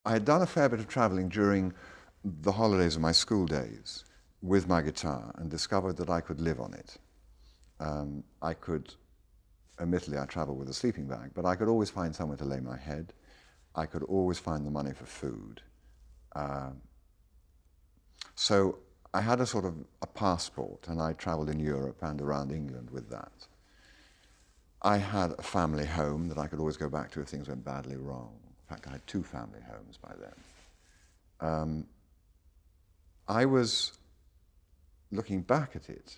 I had done a fair bit of travelling during the holidays of my school days with my guitar and discovered that I could live on it. I could, admittedly I travelled with a sleeping bag, but I could always find somewhere to lay my head. I could always find the money for food. So I had a sort of a passport, and I travelled in Europe and around England with that. I had a family home that I could always go back to if things went badly wrong. In fact, I had 2 family homes by then. I was, looking back at it,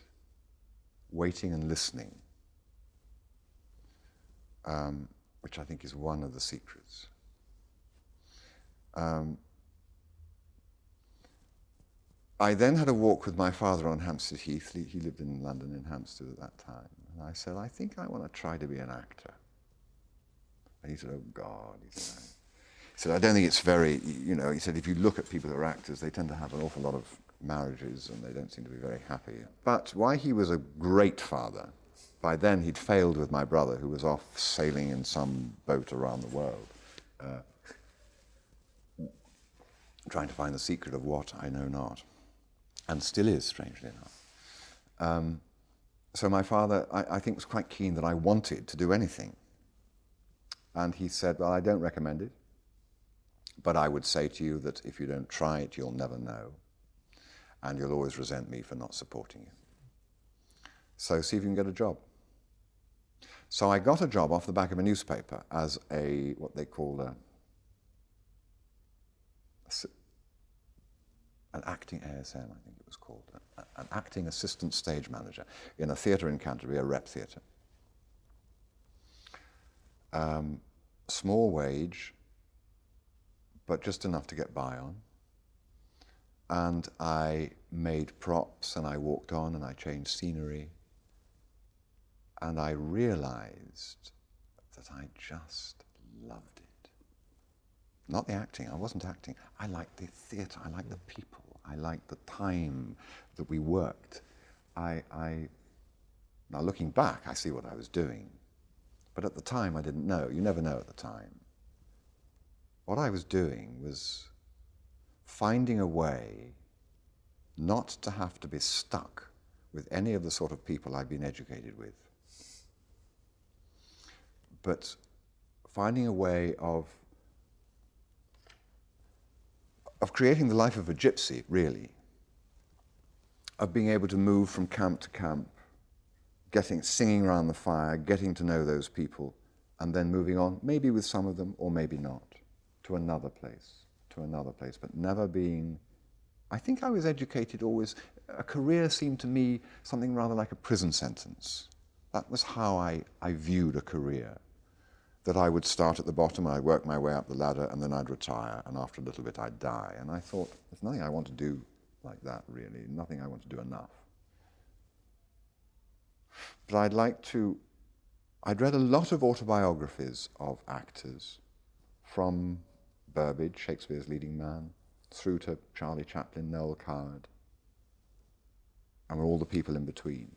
waiting and listening, which I think is one of the secrets. I then had a walk with my father on Hampstead Heath. He lived in London, in Hampstead at that time. And I said, I think I want to try to be an actor. And he said, oh God. He said, I don't think it's very, he said, if you look at people who are actors, they tend to have an awful lot of marriages and they don't seem to be very happy. But why he was a great father, by then he'd failed with my brother, who was off sailing in some boat around the world, trying to find the secret of what I know not, and still is, strangely enough. So my father, I think, was quite keen that I wanted to do anything. And he said, well, I don't recommend it, but I would say to you that if you don't try it, you'll never know, and you'll always resent me for not supporting you. So see if you can get a job. So I got a job off the back of a newspaper as what they called an acting ASM, I think it was called, an acting assistant stage manager in a theatre in Canterbury, a rep theatre. Small wage, but just enough to get by on. And I made props, and I walked on, and I changed scenery. And I realized that I just loved it. Not the acting, I wasn't acting. I liked the theatre, I liked the people, I liked the time that we worked. Now looking back, I see what I was doing. But at the time, I didn't know. You never know at the time. What I was doing was finding a way not to have to be stuck with any of the sort of people I'd been educated with, but finding a way of creating the life of a gypsy, really, of being able to move from camp to camp, singing around the fire, getting to know those people, and then moving on, maybe with some of them, or maybe not, to another place, but never being, I think I was educated always, a career seemed to me something rather like a prison sentence. That was how I viewed a career, that I would start at the bottom, and I'd work my way up the ladder, and then I'd retire, and after a little bit I'd die. And I thought, there's nothing I want to do like that, really, nothing I want to do enough. But I'd read a lot of autobiographies of actors, from Burbage, Shakespeare's leading man, through to Charlie Chaplin, Noel Coward, and all the people in between.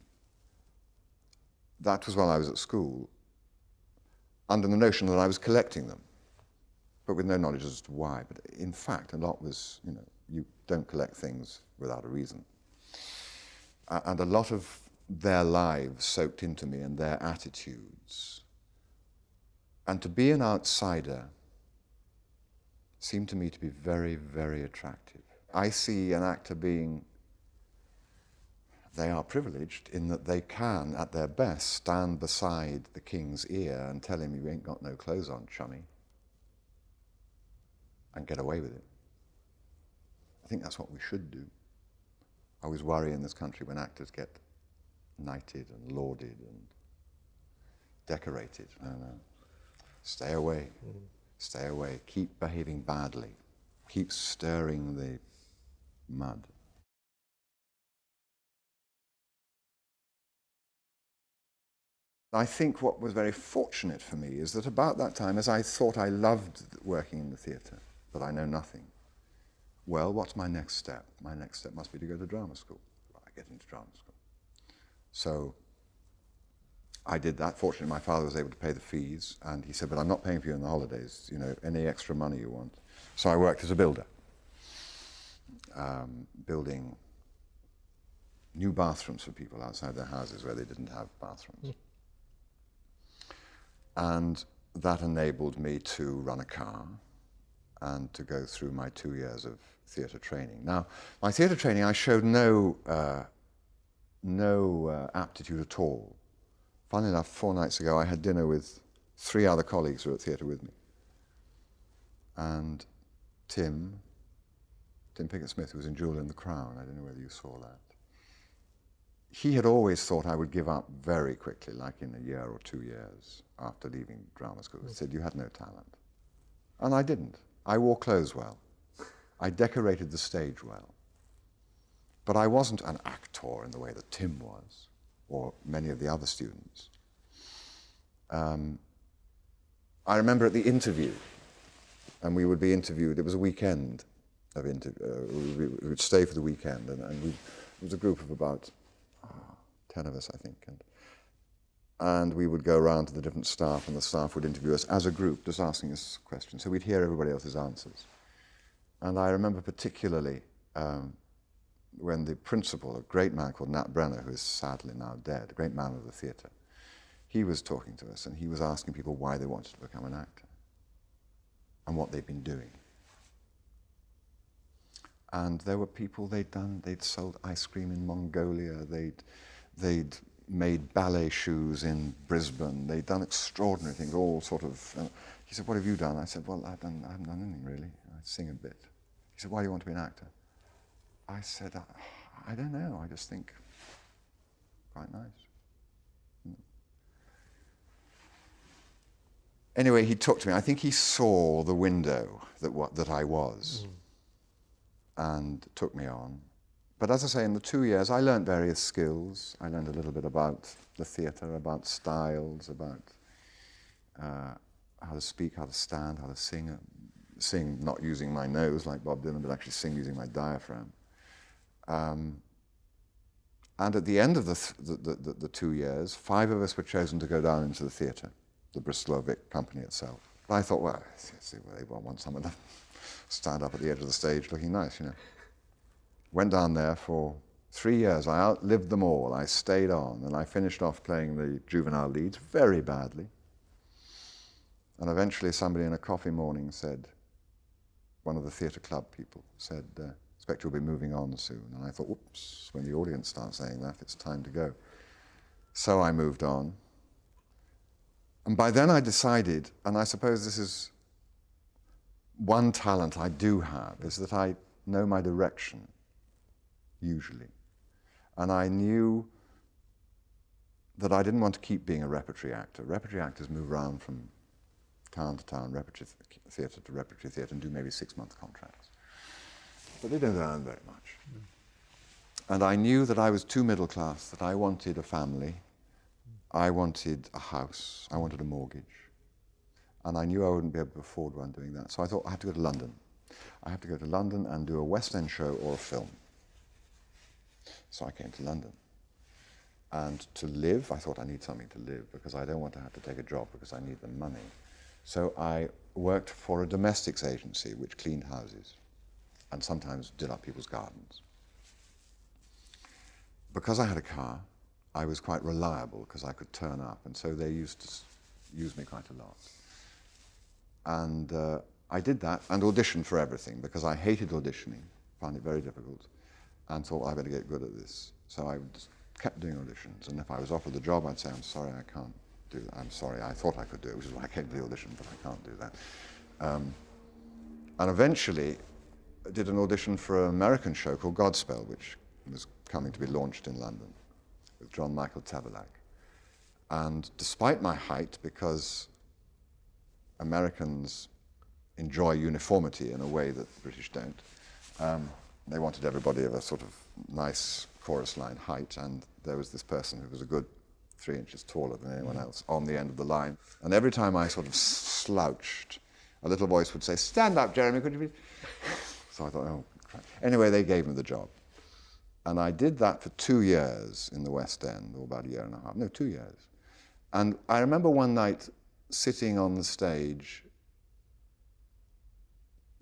That was while I was at school, under the notion that I was collecting them, but with no knowledge as to why. But in fact, a lot was, you don't collect things without a reason. And a lot of their lives soaked into me and their attitudes. And to be an outsider seemed to me to be very, very attractive. I see an actor they are privileged in that they can, at their best, stand beside the king's ear and tell him, you ain't got no clothes on, chummy, and get away with it. I think that's what we should do. I always worry in this country when actors get knighted and lauded and decorated. No. Stay away. Stay away. Keep behaving badly. Keep stirring the mud. I think what was very fortunate for me is that about that time, as I thought I loved working in the theatre, but I know nothing, well, what's my next step? My next step must be to go to drama school. I get into drama school. So I did that. Fortunately, my father was able to pay the fees, and he said, but I'm not paying for you in the holidays, any extra money you want. So I worked as a builder, building new bathrooms for people outside their houses where they didn't have bathrooms. And that enabled me to run a car and to go through my 2 years of theatre training. Now, my theatre training, I showed no aptitude at all. Funnily enough, 4 nights ago, I had dinner with 3 other colleagues who were at theatre with me. And Tim Pickett-Smith, who was in Jewel in the Crown, I don't know whether you saw that. He had always thought I would give up very quickly, like in a year or 2 years after leaving drama school. He said, you had no talent. And I didn't. I wore clothes well. I decorated the stage well. But I wasn't an actor in the way that Tim was, or many of the other students. I remember at the interview, and we would be interviewed, it was a weekend of we would stay for the weekend, and it was a group of about 10 of us, I think, and we would go around to the different staff, and the staff would interview us as a group, just asking us questions, so we'd hear everybody else's answers. And I remember particularly when the principal, a great man called Nat Brenner, who is sadly now dead, a great man of the theatre, he was talking to us, and he was asking people why they wanted to become an actor and what they'd been doing. And there were people they'd sold ice cream in Mongolia, they'd made ballet shoes in Brisbane, they'd done extraordinary things, all sort of. He said, what have you done? I said, well, I haven't done anything really. I sing a bit. He said, why do you want to be an actor? I said, I don't know, I just think quite nice. Anyway, he talked to me. I think he saw the window that I was and took me on. But as I say, in the 2 years, I learned various skills. I learned a little bit about the theatre, about styles, about how to speak, how to stand, how to sing. Sing not using my nose like Bob Dylan, but actually sing using my diaphragm. And at the end of the 2 years, 5 of us were chosen to go down into the theatre, the Bristol Vic company itself. But I thought, well, they want someone to stand up at the edge of the stage looking nice, you know. Went down there for 3 years. I outlived them all. I stayed on, and I finished off playing the juvenile leads very badly. And eventually somebody in a coffee morning said, one of the theatre club people said, expect you'll be moving on soon. And I thought, whoops, when the audience starts saying that, it's time to go. So I moved on. And by then I decided, and I suppose this is one talent I do have, is that I know my direction, usually. And I knew that I didn't want to keep being a repertory actor. Repertory actors move around from town to town, repertory theatre to repertory theatre, and do maybe 6-month contracts. But they don't earn very much. And I knew that I was too middle class, that I wanted a family, I wanted a house, I wanted a mortgage. And I knew I wouldn't be able to afford one doing that. So I thought, I have to go to London. I have to go to London and do a West End show or a film. So I came to London. And to live, I thought I need something to live because I don't want to have to take a job because I need the money. So I worked for a domestics agency which cleaned houses and sometimes did up people's gardens. Because I had a car, I was quite reliable because I could turn up, and so they used to use me quite a lot. And I did that and auditioned for everything because I hated auditioning, found it very difficult, and thought, I better get good at this. So I just kept doing auditions, and if I was offered the job, I'd say, I'm sorry, I can't do that. I'm sorry, I thought I could do it, which is why I came to the audition, but I can't do that. And eventually, I did an audition for an American show called Godspell, which was coming to be launched in London, with John Michael Taberlak. And despite my height, because Americans enjoy uniformity in a way that the British don't, they wanted everybody of a sort of nice chorus line height, and there was this person who was a good 3 inches taller than anyone else on the end of the line. And every time I sort of slouched, a little voice would say, stand up, Jeremy, could you be... So I thought, oh, crap. Anyway, they gave me the job. And I did that for 2 years in the West End, or about a year and a half. No, 2 years. And I remember one night sitting on the stage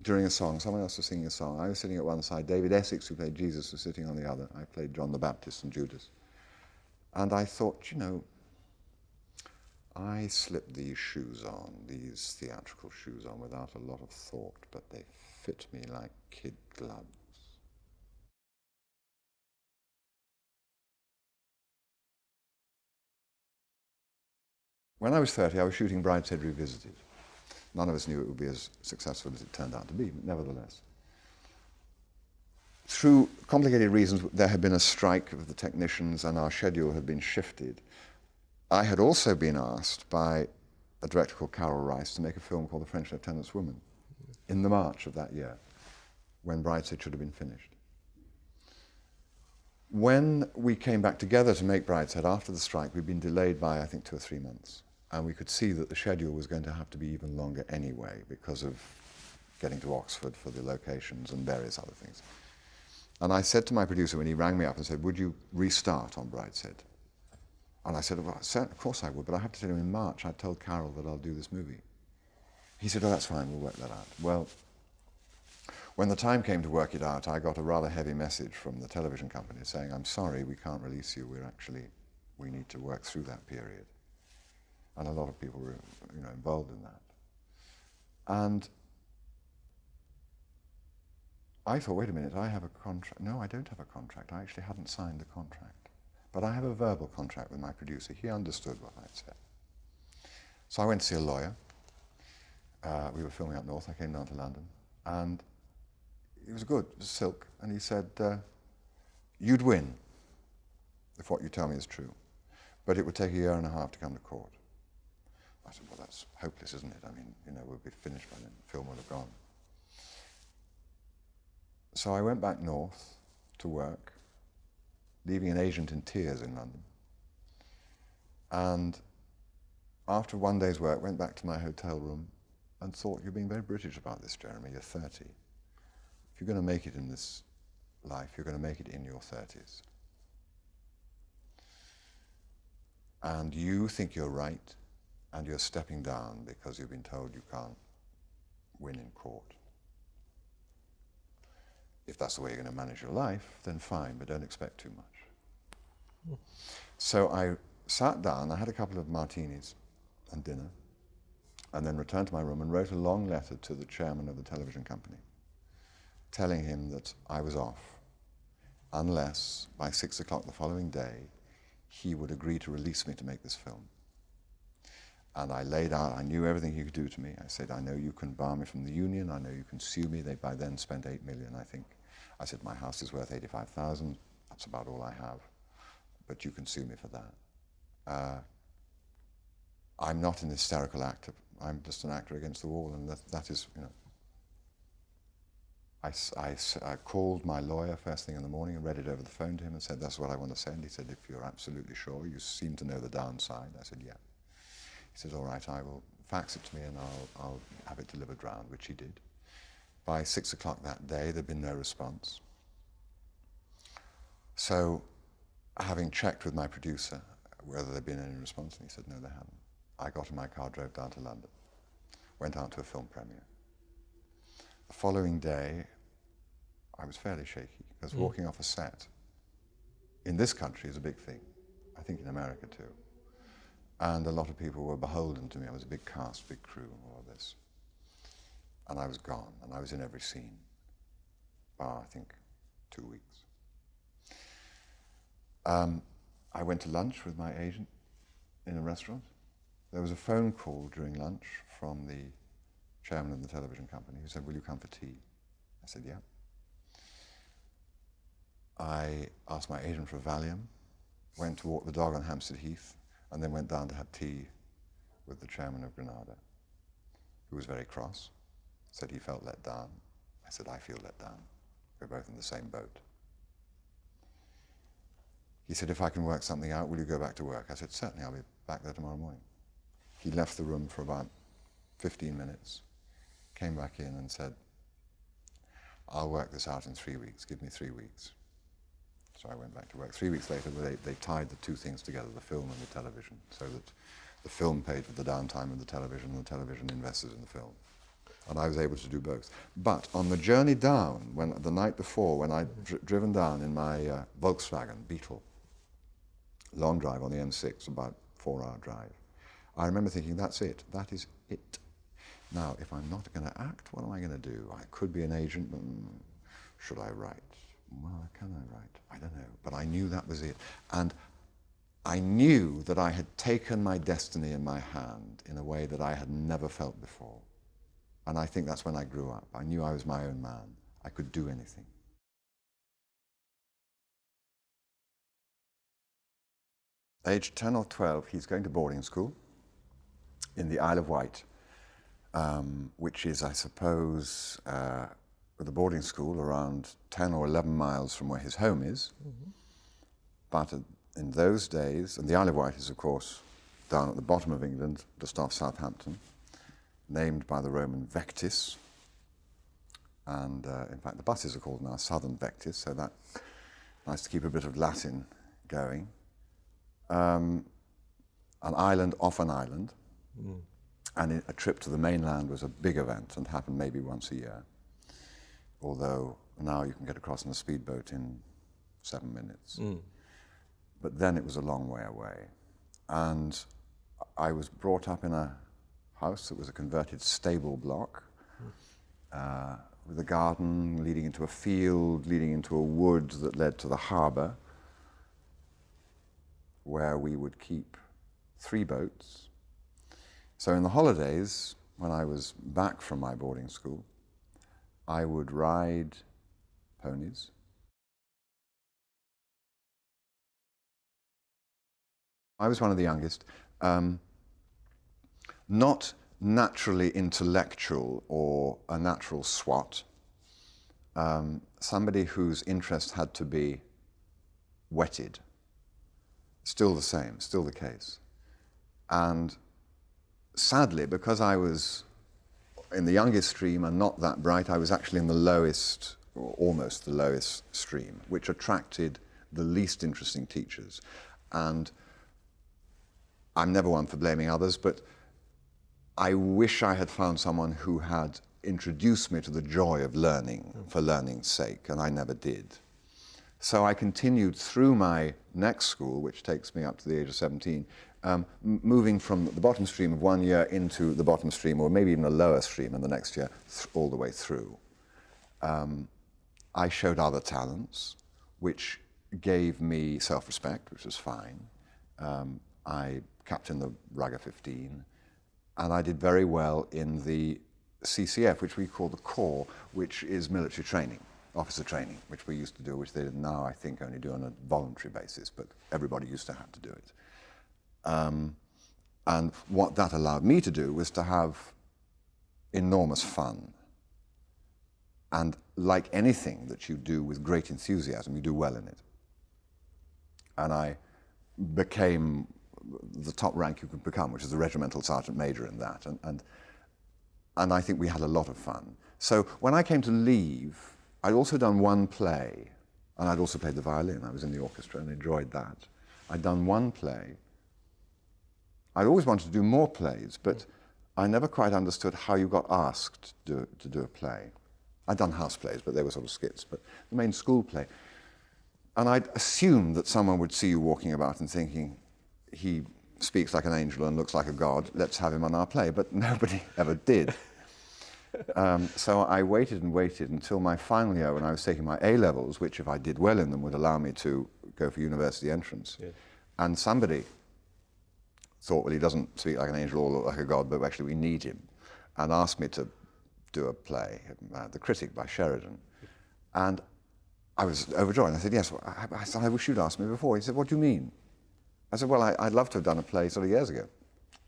during a song. Someone else was singing a song. I was sitting at one side. David Essex, who played Jesus, was sitting on the other. I played John the Baptist and Judas. And I thought, you know, I slipped these shoes on, these theatrical shoes on, without a lot of thought, but they fit me like kid gloves. When I was 30, I was shooting Brideshead Revisited. None of us knew it would be as successful as it turned out to be, but nevertheless. Through complicated reasons, there had been a strike of the technicians and our schedule had been shifted. I had also been asked by a director called Carol Rice to make a film called The French Lieutenant's Woman in the March of that year, when Brideshead should have been finished. When we came back together to make Brideshead after the strike, we'd been delayed by, I think, 2 or 3 months. And we could see that the schedule was going to have to be even longer anyway because of getting to Oxford for the locations and various other things. And I said to my producer when he rang me up and said, would you restart on Brideshead? And I said, well, of course I would, but I have to tell you in March, I told Carol that I'll do this movie. He said, oh, that's fine, we'll work that out. Well, when the time came to work it out, I got a rather heavy message from the television company saying, I'm sorry, we can't release you, we need to work through that period. And a lot of people were, involved in that. And I thought, wait a minute, I have a contract. No, I don't have a contract. I actually hadn't signed the contract. But I have a verbal contract with my producer. He understood what I'd said. So I went to see a lawyer. We were filming up north. I came down to London. And it was good. It was silk. And he said, you'd win if what you tell me is true. But it would take 1.5 years to come to court. I said, well, that's hopeless, isn't it? I mean, we'll be finished by then. The film would have gone. So I went back north to work, leaving an agent in tears in London. And after 1 day's work, went back to my hotel room and thought, you're being very British about this, Jeremy. You're 30. If you're going to make it in this life, you're going to make it in your 30s. And you think you're right, and you're stepping down because you've been told you can't win in court. If that's the way you're going to manage your life, then fine, but don't expect too much. So I sat down, I had a couple of martinis and dinner, and then returned to my room and wrote a long letter to the chairman of the television company, telling him that I was off, unless by 6 o'clock the following day, he would agree to release me to make this film. And I laid out, I knew everything he could do to me. I said, I know you can bar me from the union, I know you can sue me. They by then spent 8 million, I think. I said, my house is worth 85,000, that's about all I have, but you can sue me for that. I'm not an hysterical actor, I'm just an actor against the wall, and that is, I called my lawyer first thing in the morning and read it over the phone to him and said, that's what I want to send. He said, if you're absolutely sure, you seem to know the downside. I said, yeah. He said, all right, I will fax it to me and I'll have it delivered round, which he did. By 6 o'clock that day, there'd been no response. So, having checked with my producer whether there'd been any response, and he said, no, there hadn't. I got in my car, drove down to London, went out to a film premiere. The following day, I was fairly shaky, because walking off a set in this country is a big thing. I think in America too. And a lot of people were beholden to me. I was a big cast, big crew, all of this. And I was gone, and I was in every scene, bar, I think, 2 weeks. I went to lunch with my agent in a restaurant. There was a phone call during lunch from the chairman of the television company who said, will you come for tea? I said, yeah. I asked my agent for a Valium, went to walk the dog on Hampstead Heath, and then went down to have tea with the chairman of Granada, who was very cross, said he felt let down. I said, I feel let down. We're both in the same boat. He said, if I can work something out, will you go back to work? I said, certainly, I'll be back there tomorrow morning. He left the room for about 15 minutes, came back in and said, I'll work this out in 3 weeks, give me 3 weeks. So I went back to work. 3 weeks later, they tied the two things together, the film and the television, so that the film paid for the downtime of the television and the television invested in the film. And I was able to do both. But on the journey down, the night before, when I'd driven down in my Volkswagen Beetle, long drive on the M6, about 4-hour drive, I remember thinking, that's it, that is it. Now, if I'm not going to act, what am I going to do? I could be an agent, but should I write? Well, can I write? I don't know. But I knew that was it. And I knew that I had taken my destiny in my hand in a way that I had never felt before. And I think that's when I grew up. I knew I was my own man. I could do anything. Age 10 or 12, he's going to boarding school in the Isle of Wight, which is, I suppose, with a boarding school around 10 or 11 miles from where his home is. Mm-hmm. But in those days, and the Isle of Wight is, of course, down at the bottom of England, just off Southampton, named by the Roman Vectis, and in fact the buses are called now Southern Vectis, so that's nice to keep a bit of Latin going. An island off an island, and a trip to the mainland was a big event and happened maybe once a year, although now you can get across in a speedboat in 7 minutes. But then it was a long way away, and I was brought up in a house that was a converted stable block with a garden leading into a field, leading into a wood that led to the harbour, where we would keep 3 boats. So in the holidays, when I was back from my boarding school, I would ride ponies. I was one of the youngest. Not naturally intellectual or a natural swot, somebody whose interest had to be whetted. Still the same, still the case. And sadly, because I was in the youngest stream and not that bright, I was actually in the lowest, or almost the lowest stream, which attracted the least interesting teachers. And I'm never one for blaming others, but I wish I had found someone who had introduced me to the joy of learning for learning's sake, and I never did. So I continued through my next school, which takes me up to the age of 17, moving from the bottom stream of one year into the bottom stream, or maybe even a lower stream in the next year, all the way through. I showed other talents, which gave me self-respect, which was fine. I captained the Rugger 15, and I did very well in the CCF, which we call the Corps, which is military training, officer training, which we used to do, which they now, I think, only do on a voluntary basis, but everybody used to have to do it. And what that allowed me to do was to have enormous fun. And like anything that you do with great enthusiasm, you do well in it. And I became the top rank you could become, which is the regimental sergeant major in that. And I think we had a lot of fun. So when I came to leave, I'd also done one play, and I'd also played the violin. I was in the orchestra and enjoyed that. I'd done one play. I'd always wanted to do more plays, but I never quite understood how you got asked to do a play. I'd done house plays, but they were sort of skits, but the main school play. And I'd assumed that someone would see you walking about and thinking, he speaks like an angel and looks like a god, let's have him on our play, but nobody ever did. So I waited and waited until my final year when I was taking my A-levels, which if I did well in them would allow me to go for university entrance. Yeah. And somebody thought, well, he doesn't speak like an angel or look like a god, but actually we need him, and asked me to do a play, The Critic by Sheridan. And I was overjoyed. I said, yes, I wish you'd asked me before. He said, what do you mean? I said, well, I'd love to have done a play sort of years ago.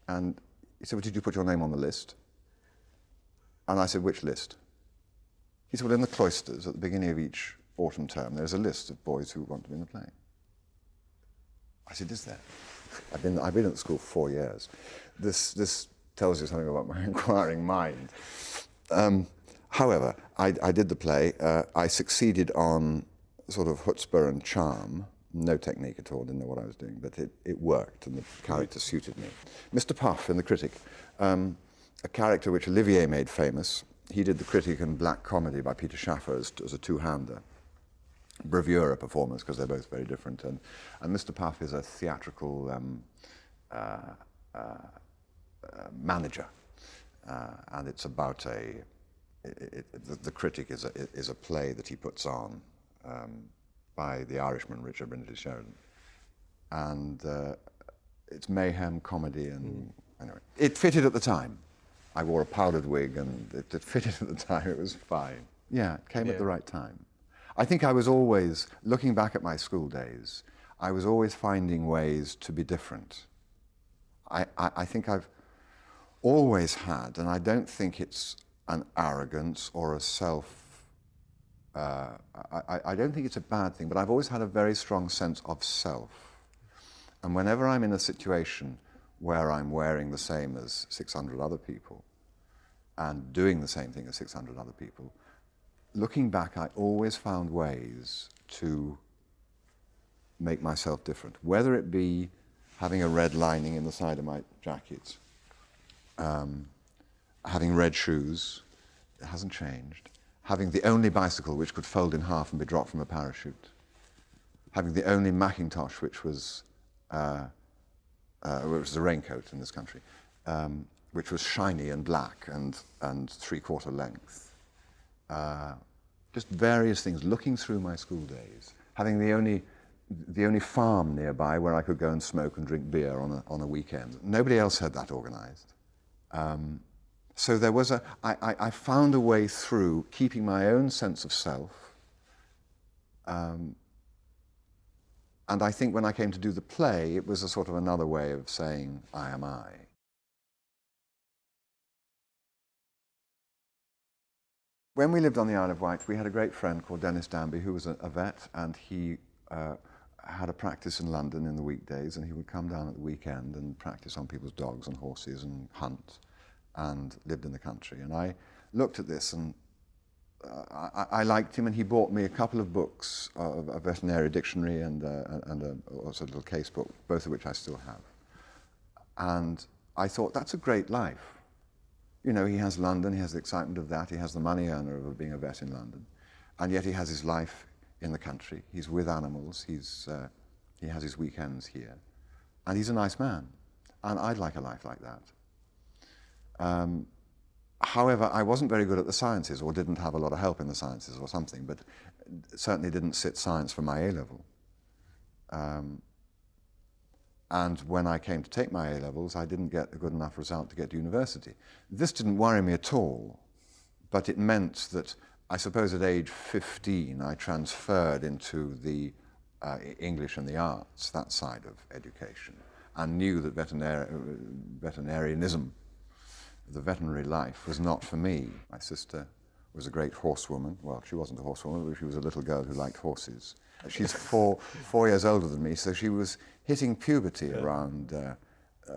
And he said, well, did you put your name on the list? And I said, which list? He said, well, in the cloisters, at the beginning of each autumn term, there's a list of boys who want to be in the play. I said, is there? I've been at the school for 4 years. This tells you something about my inquiring mind. However, I did the play. I succeeded on sort of chutzpah and charm. No technique at all, didn't know what I was doing, but it worked and the character suited me. Mr. Puff in The Critic a character which Olivier made famous. He did The Critic and Black Comedy by Peter Schaffer as a two-hander. Bravura performance, because they're both very different. And Mr. Puff is a theatrical manager. And it's about the Critic is a play that he puts on by the Irishman Richard Brindley Sheridan. And it's mayhem, comedy, and anyway. It fitted at the time. I wore a powdered wig and it fitted at the time, it was fine. Yeah, it came at the right time. I think I was always, looking back at my school days, I was always finding ways to be different. I think I've always had, and I don't think it's an arrogance or a I don't think it's a bad thing, but I've always had a very strong sense of self. And whenever I'm in a situation where I'm wearing the same as 600 other people and doing the same thing as 600 other people, looking back, I always found ways to make myself different, whether it be having a red lining in the side of my jacket, having red shoes, it hasn't changed, having the only bicycle which could fold in half and be dropped from a parachute, having the only Macintosh which was a raincoat in this country, which was shiny and black and three-quarter length. Just various things, looking through my school days, having the only farm nearby where I could go and smoke and drink beer on a weekend. Nobody else had that organized. So there was I found a way through keeping my own sense of self. And I think when I came to do the play, it was a sort of another way of saying, I am I. When we lived on the Isle of Wight, we had a great friend called Dennis Danby, who was a vet, and he had a practice in London in the weekdays, and he would come down at the weekend and practice on people's dogs and horses and hunt, and lived in the country. And I looked at this, and I liked him, and he bought me a couple of books, a veterinary dictionary and also a little case book, both of which I still have. And I thought, that's a great life. You know, he has London, he has the excitement of that, he has the money earner of being a vet in London, and yet he has his life in the country. He's with animals, he has his weekends here, and he's a nice man, and I'd like a life like that. However, I wasn't very good at the sciences, or didn't have a lot of help in the sciences or something, but certainly didn't sit science for my A-level. And when I came to take my A-levels, I didn't get a good enough result to get to university. This didn't worry me at all, but it meant that, I suppose at age 15, I transferred into the English and the arts, that side of education, and knew that veterinarianism, the veterinary life, was not for me. My sister was a great horsewoman. Well, she wasn't a horsewoman, but she was a little girl who liked horses. She's four years older than me, so she was hitting puberty around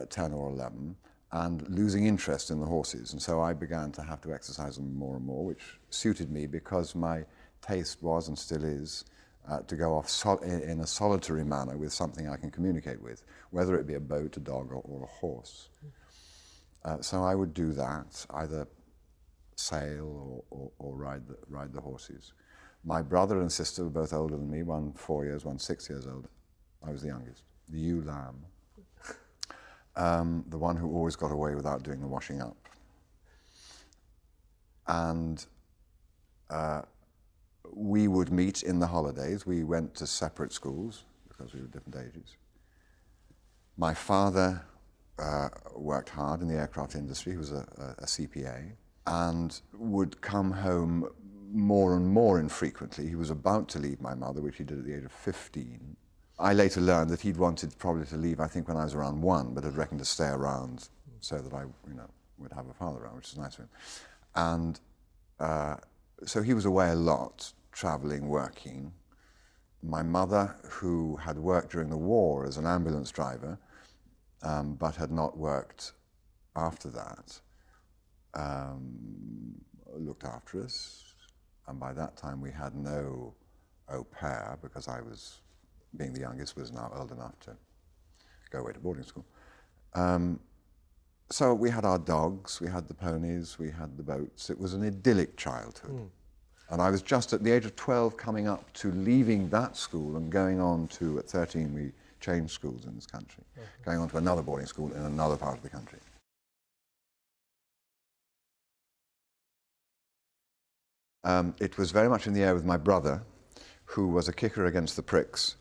10 or 11 and losing interest in the horses. And so I began to have to exercise them more and more, which suited me because my taste was and still is to go off in a solitary manner with something I can communicate with, whether it be a boat, a dog, or a horse. So I would do that, either sail or ride the horses. My brother and sister were both older than me, one 4 years, one 6 years older. I was the youngest, the ewe lamb, the one who always got away without doing the washing up. And we would meet in the holidays. We went to separate schools because we were different ages. My father worked hard in the aircraft industry. He was a CPA and would come home more and more infrequently. He was about to leave my mother, which he did at the age of 15. I later learned that he'd wanted probably to leave, I think, when I was around 1, but had reckoned to stay around so that I, would have a father around, which is nice of him. And so he was away a lot, traveling, working. My mother, who had worked during the war as an ambulance driver, but had not worked after that, looked after us. And by that time we had no au pair, because I was, being the youngest, was now old enough to go away to boarding school. So we had our dogs, we had the ponies, we had the boats. It was an idyllic childhood. And I was just at the age of 12 coming up to leaving that school and going on to, at 13 we changed schools in this country, going on to another boarding school in another part of the country. It was very much in the air with my brother, who was a kicker against the pricks,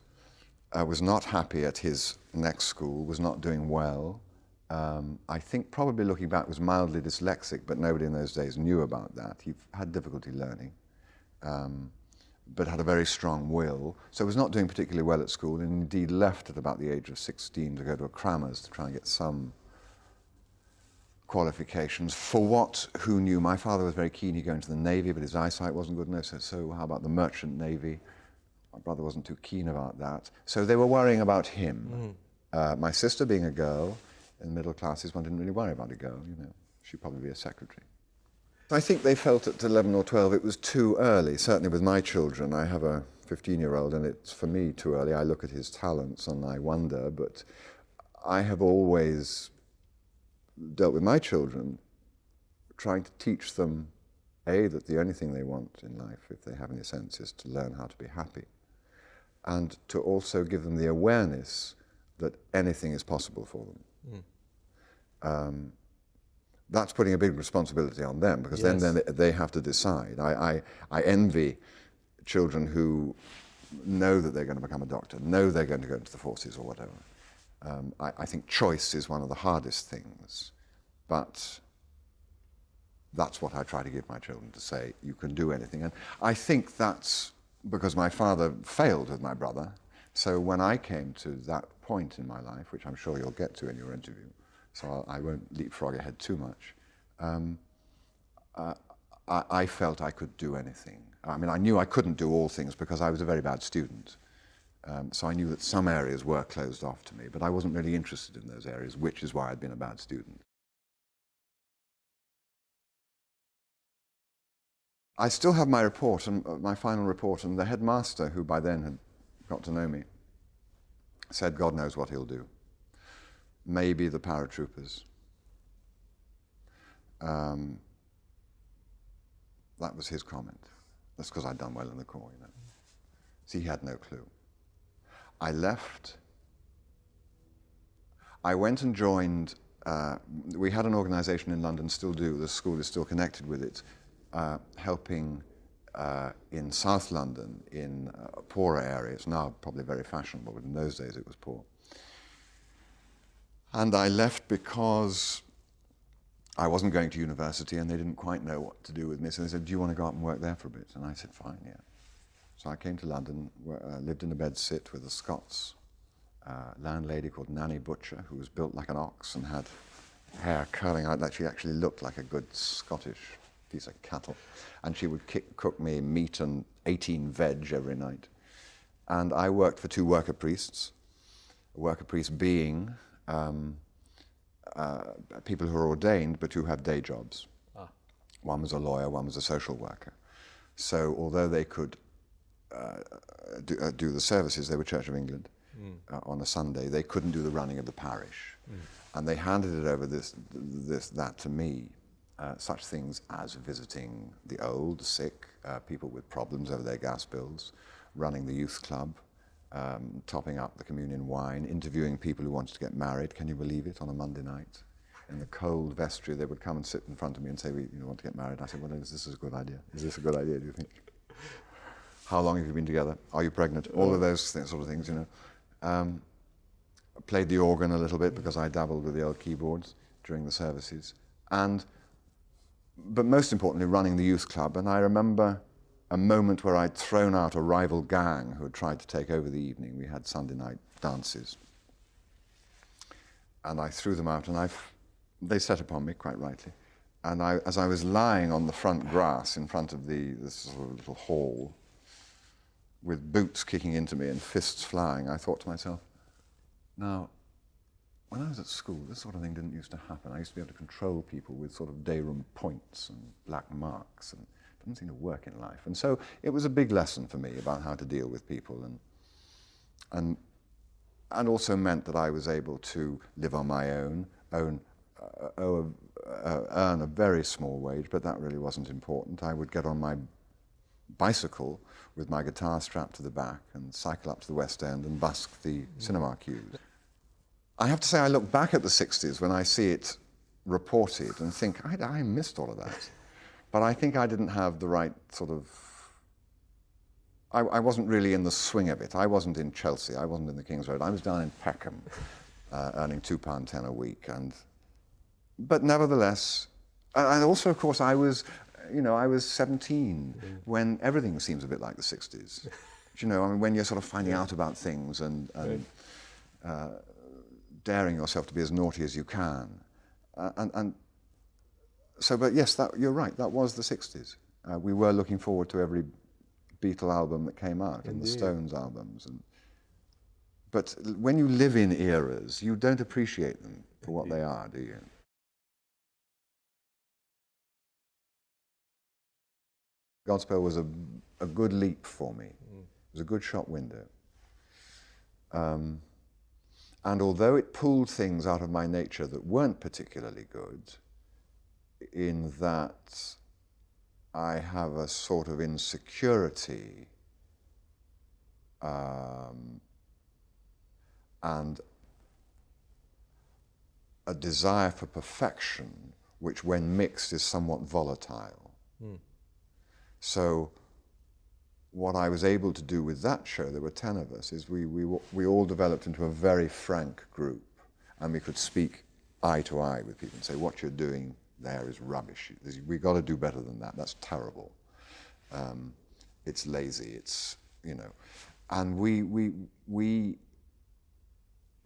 was not happy at his next school, was not doing well. I think probably looking back was mildly dyslexic, but nobody in those days knew about that. He had difficulty learning, but had a very strong will. So was not doing particularly well at school, and indeed left at about the age of 16 to go to a crammer's to try and get some qualifications. For what, who knew? My father was very keen he'd go into the Navy, but his eyesight wasn't good enough, so how about the merchant Navy? My brother wasn't too keen about that. So they were worrying about him. My sister, being a girl, in the middle classes, one didn't really worry about a girl, you know. She'd probably be a secretary. I think they felt at 11 or 12 it was too early. Certainly with my children, I have a 15-year-old, and it's, for me, too early. I look at his talents and I wonder, but I have always dealt with my children trying to teach them, A, that the only thing they want in life, if they have any sense, is to learn how to be happy, and to also give them the awareness that anything is possible for them. That's putting a big responsibility on them, because then they have to decide. I envy children who know that they're going to become a doctor, know they're going to go into the forces or whatever. I think choice is one of the hardest things, but that's what I try to give my children, to say, you can do anything. And I think that's because my father failed with my brother, so when I came to that point in my life, which I'm sure you'll get to in your interview, so I won't leapfrog ahead too much, I felt I could do anything. I mean, I knew I couldn't do all things because I was a very bad student. So I knew that some areas were closed off to me, but I wasn't really interested in those areas, which is why I'd been a bad student. I still have my report, and my final report, and the headmaster, who by then had got to know me, said, God knows what he'll do. Maybe the paratroopers. That was his comment. That's because I'd done well in the Corps, you know. So he had no clue. I left. I went and joined, we had an organisation in London, still do, the school is still connected with it, helping in South London, in poorer areas. Now probably very fashionable, but in those days it was poor. And I left because I wasn't going to university and they didn't quite know what to do with me. So they said, do you want to go up and work there for a bit? And I said, fine, yeah. So I came to London, lived in a bedsit with a Scots landlady called Nanny Butcher, who was built like an ox and had hair curling out like she actually looked like a good Scottish piece of cattle. And she would cook me meat and 18 veg every night. And I worked for 2 worker priests, a worker priest being people who are ordained but who have day jobs. One was a lawyer, one was a social worker. So although they could do the services, they were Church of England on a Sunday, they couldn't do the running of the parish. And they handed it over that to me, such things as visiting the old, sick, people with problems over their gas bills, running the youth club, topping up the communion wine, interviewing people who wanted to get married, can you believe it, on a Monday night. In the cold vestry, they would come and sit in front of me and say, we want to get married. I said, well, is this a good idea? Is this a good idea, do you think? How long have you been together? Are you pregnant? All of those sort of things, you know. Played the organ a little bit because I dabbled with the old keyboards during the services. But most importantly, running the youth club. And I remember a moment where I'd thrown out a rival gang who had tried to take over the evening. We had Sunday night dances. And I threw them out, and they set upon me, quite rightly. And as I was lying on the front grass in front of this sort of little hall, with boots kicking into me and fists flying, I thought to myself, now, when I was at school, this sort of thing didn't used to happen. I used to be able to control people with sort of day room points and black marks, and it didn't seem to work in life. And so it was a big lesson for me about how to deal with people, and also meant that I was able to live on my own, own earn a very small wage, but that really wasn't important. I would get on my bicycle with my guitar strapped to the back and cycle up to the West End and busk the cinema queues. I have to say I look back at the 60s when I see it reported and think, I missed all of that. But I think I didn't have the right sort of... I wasn't really in the swing of it. I wasn't in Chelsea. I wasn't in the King's Road. I was down in Peckham, earning £2.10 a week. But nevertheless, and also, of course, I was 17 when everything seems a bit like the 60s. You know, I mean, when you're sort of finding out about things and daring yourself to be as naughty as you can. But yes, you're right, that was the 60s. We were looking forward to every Beatle album that came out, and the Stones albums. But when you live in eras, you don't appreciate them for what they are, do you? Godspell was a good leap for me. It was a good shop window. And although it pulled things out of my nature that weren't particularly good, in that I have a sort of insecurity and a desire for perfection, which when mixed is somewhat volatile. So what I was able to do with that show, there were 10 of us, is we all developed into a very frank group, and we could speak eye to eye with people and say, what you're doing there is rubbish. We've got to do better than that. That's terrible. It's lazy. It's, you know. And we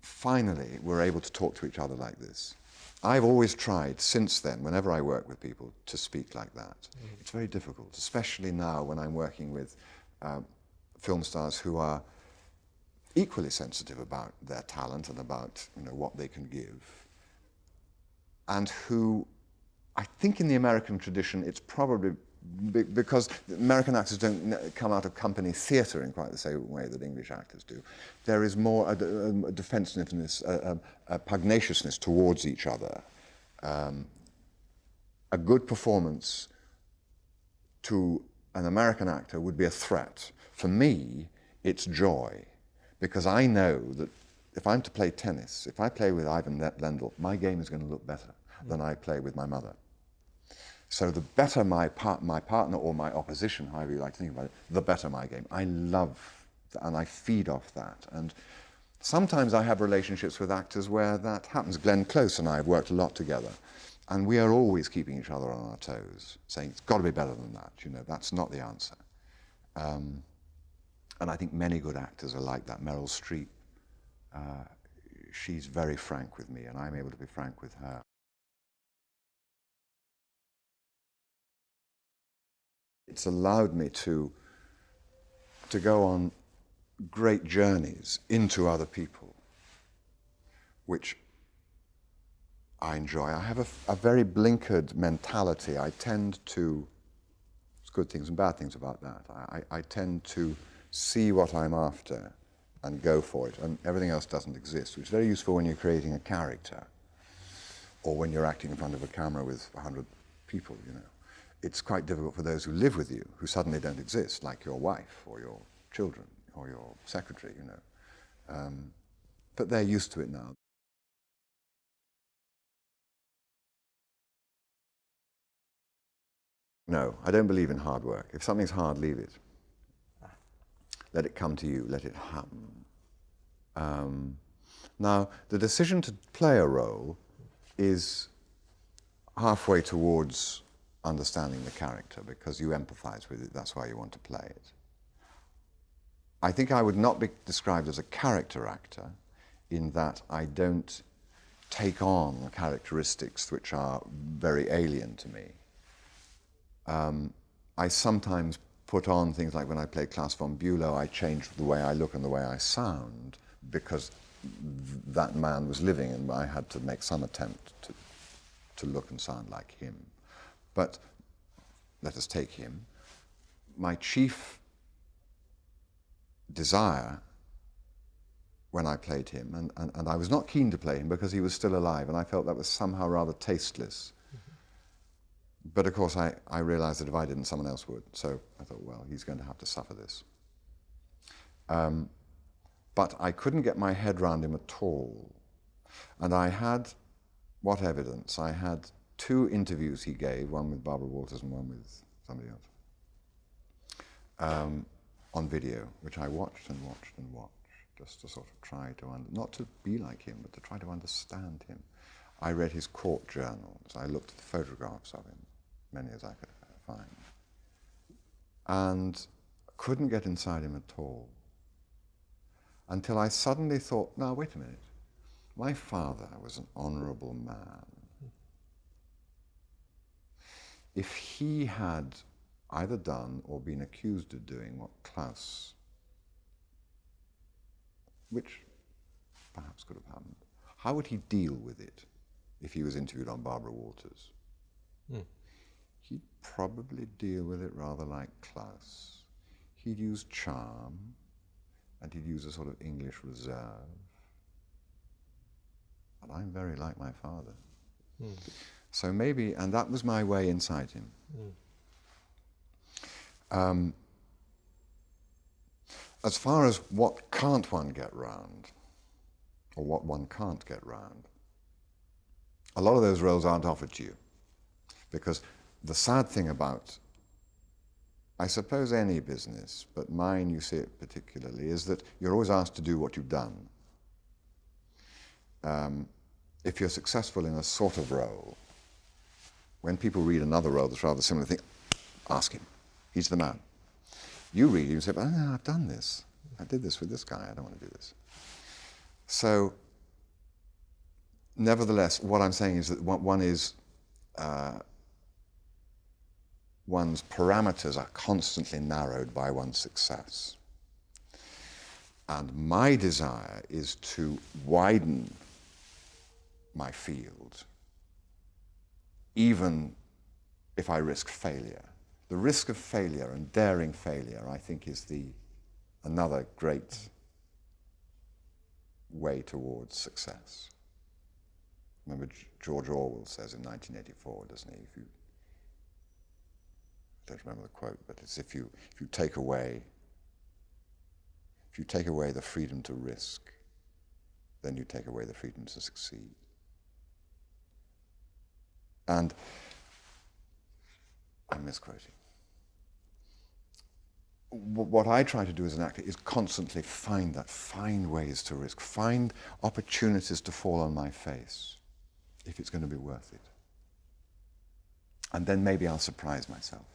finally were able to talk to each other like this. I've always tried, since then, whenever I work with people, to speak like that. It's very difficult, especially now when I'm working with film stars who are equally sensitive about their talent and about, you know, what they can give, and who, I think in the American tradition, it's probably because American actors don't come out of company theatre in quite the same way that English actors do. There is more a defensiveness, a pugnaciousness towards each other. A good performance to an American actor would be a threat. For me, it's joy, because I know that if I'm to play tennis, if I play with Ivan Lendl, my game is going to look better than I play with my mother. So the better my partner or my opposition, however you like to think about it, the better my game. I love and I feed off that. And sometimes I have relationships with actors where that happens. Glenn Close and I have worked a lot together, and we are always keeping each other on our toes, saying it's got to be better than that. You know, that's not the answer. And I think many good actors are like that. Meryl Streep, she's very frank with me, and I'm able to be frank with her. It's allowed me to go on great journeys into other people, which I enjoy. I have a very blinkered mentality. I tend to, there's good things and bad things about that. I tend to see what I'm after and go for it, and everything else doesn't exist, which is very useful when you're creating a character or when you're acting in front of a camera with 100 people, you know. It's quite difficult for those who live with you, who suddenly don't exist, like your wife or your children or your secretary, you know. But they're used to it now. No, I don't believe in hard work. If something's hard, leave it. Let it come to you, let it happen. Now, the decision to play a role is halfway towards understanding the character, because you empathize with it, that's why you want to play it. I think I would not be described as a character actor in that I don't take on characteristics which are very alien to me. I sometimes put on things like when I play Klaus von Bülow, I changed the way I look and the way I sound because that man was living and I had to make some attempt to look and sound like him. But let us take him. My chief desire when I played him, and I was not keen to play him because he was still alive, and I felt that was somehow rather tasteless. But of course I realized that if I didn't, someone else would. So I thought, well, he's going to have to suffer this. But I couldn't get my head round him at all. And I had, what evidence? I had 2 interviews he gave, one with Barbara Walters and one with somebody else, on video, which I watched and watched and watched, just to sort of try to, not to be like him, but to try to understand him. I read his court journals. I looked at the photographs of him, many as I could find, and couldn't get inside him at all. Until I suddenly thought, now wait a minute, my father was an honourable man. If he had either done or been accused of doing what Klaus, which perhaps could have happened, how would he deal with it if he was interviewed on Barbara Walters? He'd probably deal with it rather like Klaus. He'd use charm, and he'd use a sort of English reserve. But I'm very like my father. So maybe, and that was my way inside him. As far as what can't one get round, or what one can't get round, a lot of those roles aren't offered to you. Because the sad thing about, I suppose, any business, but mine, you see it particularly, is that you're always asked to do what you've done. If you're successful in a sort of role, when people read another role that's rather similar, they think, ask him, he's the man. You read it and say, oh, no, I've done this. I did this with this guy, I don't want to do this. So, nevertheless, what I'm saying is that one is, one's parameters are constantly narrowed by one's success. And my desire is to widen my field, even if I risk failure. The risk of failure and daring failure, I think, is another great way towards success. Remember, George Orwell says in 1984, doesn't he? I don't remember the quote, but it's if you take away the freedom to risk, then you take away the freedom to succeed. And I'm misquoting. What I try to do as an actor is constantly find ways to risk, find opportunities to fall on my face, if it's going to be worth it. And then maybe I'll surprise myself.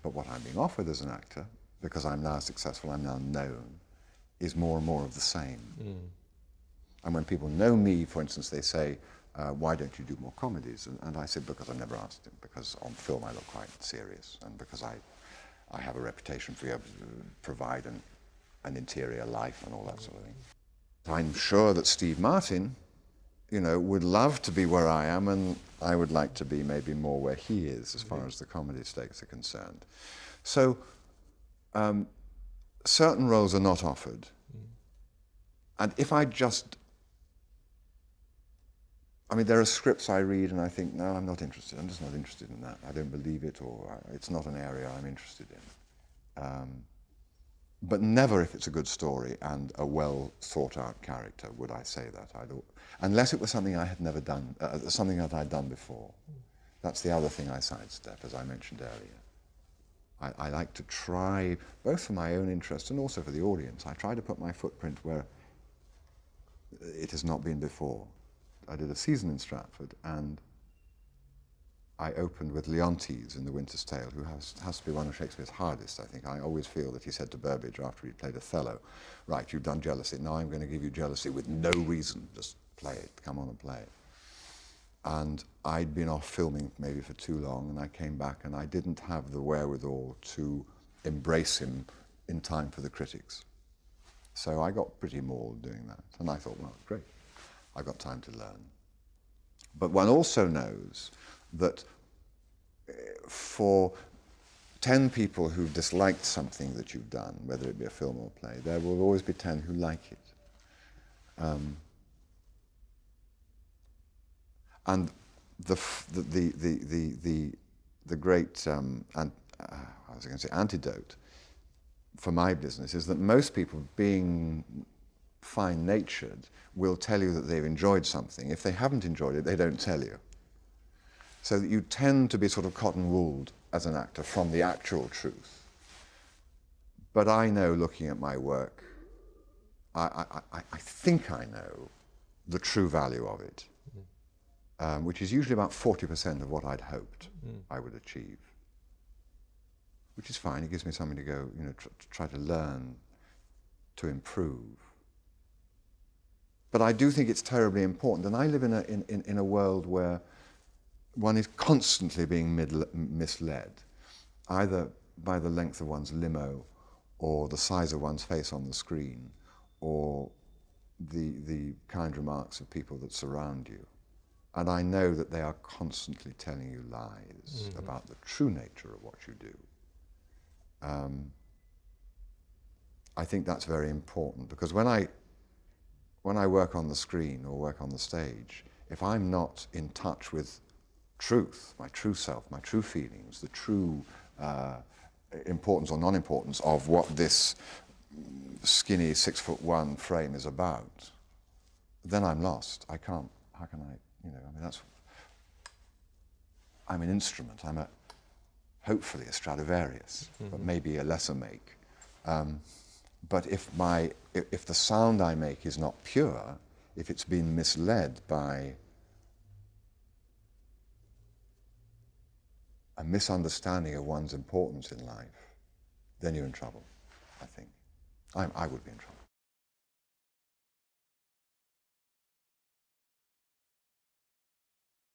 But what I'm being offered as an actor, because I'm now successful, I'm now known, is more and more of the same. And when people know me, for instance, they say, why don't you do more comedies? And I said, because I've never asked him, because on film I look quite serious, and because I have a reputation for being able to provide an interior life and all that sort of thing. I'm sure that Steve Martin, would love to be where I am, and I would like to be maybe more where he is as far as the comedy stakes are concerned. So certain roles are not offered. And if there are scripts I read and I think, no, I'm not interested. I'm just not interested in that. I don't believe it, or it's not an area I'm interested in. But never if it's a good story and a well thought out character would I say that. Unless it was something I had never done, something that I'd done before. That's the other thing I sidestep, as I mentioned earlier. I like to try, both for my own interest and also for the audience, I try to put my footprint where it has not been before. I did a season in Stratford, and I opened with Leontes in The Winter's Tale, who has to be one of Shakespeare's hardest, I think. I always feel that he said to Burbage after he played Othello, right, you've done jealousy, now I'm going to give you jealousy with no reason, just play it, come on and play it. And I'd been off filming maybe for too long, and I came back and I didn't have the wherewithal to embrace him in time for the critics. So I got pretty mauled doing that, and I thought, well, great, I've got time to learn. But one also knows that for 10 people who've disliked something that you've done, whether it be a film or play, there will always be 10 who like it. And the great I was going to say antidote for my business is that most people, being fine-natured, will tell you that they've enjoyed something. If they haven't enjoyed it, they don't tell you. So that you tend to be sort of cotton-wooled as an actor from the actual truth. But I know, looking at my work, I think I know the true value of it, which is usually about 40% of what I'd hoped I would achieve. Which is fine. It gives me something to go, try to learn, to improve. But I do think it's terribly important, and I live in a world where one is constantly being misled, either by the length of one's limo, or the size of one's face on the screen, or the kind remarks of people that surround you. And I know that they are constantly telling you lies about the true nature of what you do. I think that's very important, because when I work on the screen or work on the stage, if I'm not in touch with truth, my true self, my true feelings, the true importance or non-importance of what this skinny 6'1" frame is about, then I'm lost. I can't, how can I, I'm an instrument. I'm hopefully a Stradivarius, but maybe a lesser make. But if the sound I make is not pure, if it's been misled by a misunderstanding of one's importance in life, then you're in trouble, I think. I would be in trouble.